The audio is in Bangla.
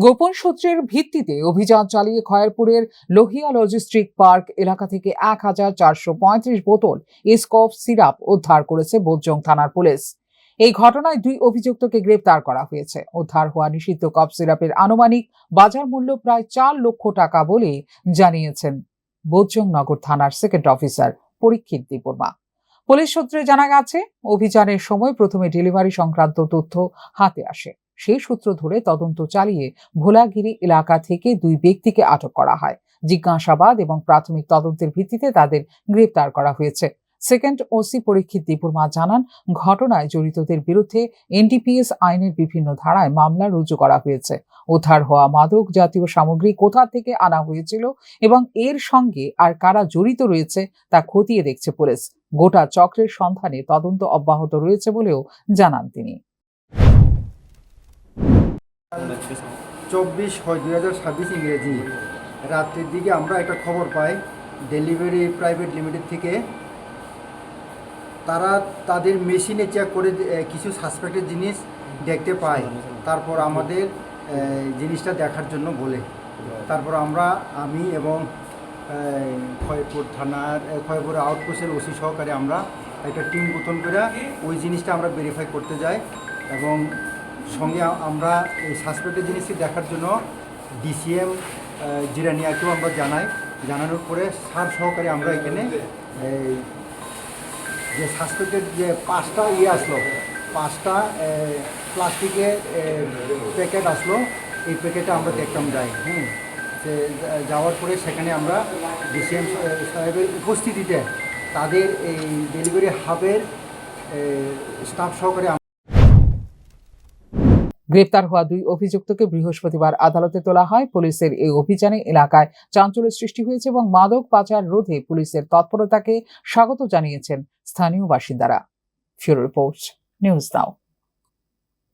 গোপন সূত্রের ভিত্তিতে অভিযান চালিয়ে খয়েরপুরের লোহিয়া লজিস্টিক পার্ক এলাকা থেকে ১,৪৩৫ বোতল এসকফ সিরাপ উদ্ধার করেছে বোজ্জং থানার পুলিশ। এই ঘটনায় ২ অভিযুক্তকে গ্রেপ্তার করা হয়েছে। উদ্ধার হওয়া নিষিদ্ধ কফ সিরাপের আনুমানিক বাজার মূল্য প্রায় ৪ লক্ষ টাকা বলে জানিয়েছেন বোজ্জং নগর থানার সেকেন্ড অফিসার পরীক্ষিত দীপবর্মা। পুলিশ সূত্রে জানা গেছে, অভিযানের সময় প্রথমে ডেলিভারি সংক্রান্ত তথ্য হাতে আসে। সেই সূত্র ধরে তদন্ত চালিয়ে ভোলাগিরি এলাকা থেকে ২ ব্যক্তিকে আটক করা হয়। জিজ্ঞাসাবাদ এবং প্রাথমিক তদন্তের ভিত্তিতে তাদের গ্রেপ্তার করা হয়েছে। সেকেন্ড ওসি পরীক্ষিত দীপবর্মা জানান, ঘটনায় জড়িতদের বিরুদ্ধে এনডিপিএস আইনের বিভিন্ন ধারায় মামলা রুজু করা হয়েছে। উদ্ধার হওয়া মাদক জাতীয় সামগ্রী কোথা থেকে আনা হয়েছিল এবং এর সঙ্গে আর কারা জড়িত রয়েছে তা খতিয়ে দেখছে পুলিশ। গোটা চক্রের সন্ধানে তদন্ত অব্যাহত রয়েছে বলেও জানান তিনি। 24/6/2026 ইংরেজি রাত্রির দিকে আমরা একটা খবর পাই ডেলিভারি প্রাইভেট লিমিটেড থেকে। তারা তাদের মেশিনে চেক করে কিছু সাসপেক্টেড জিনিস দেখতে পায়। তারপর আমাদের জিনিসটা দেখার জন্য বলে। তারপর আমি এবং খয়েরপুর থানার খয়েরপুর আউটপোস্টের ওসি সহকারে আমরা একটা টিম গঠন করে ওই জিনিসটা আমরা ভেরিফাই করতে যাই এবং সঙ্গে আমরা এই সাসপেক্টেড জিনিসটি দেখার জন্য ডিসিএম জিরানিয়াকেও আমরা জানানোর পরে সার সহকারে আমরা এখানে যে সাসপেক্টেড যে 5টা আসলো, 5টা প্লাস্টিকের প্যাকেট আসলো, এই প্যাকেটটা আমরা দেখতাম যাই। সে যাওয়ার পরে সেখানে আমরা ডিসিএম সাহেবের উপস্থিতিতে তাদের এই ডেলিভারি হাবের স্টাফ সহকারে গ্রেপ্তার হওয়া ২ অভিযুক্তকে বৃহস্পতিবার আদালতে তোলা হয়। পুলিশের এই অভিযানে এলাকায় চাঞ্চল্য সৃষ্টি হয়েছে এবং মাদক পাচার রোধে পুলিশের তৎপরতাকে স্বাগত জানিয়েছেন স্থানীয় বাসিন্দারা। Bureau report, news now.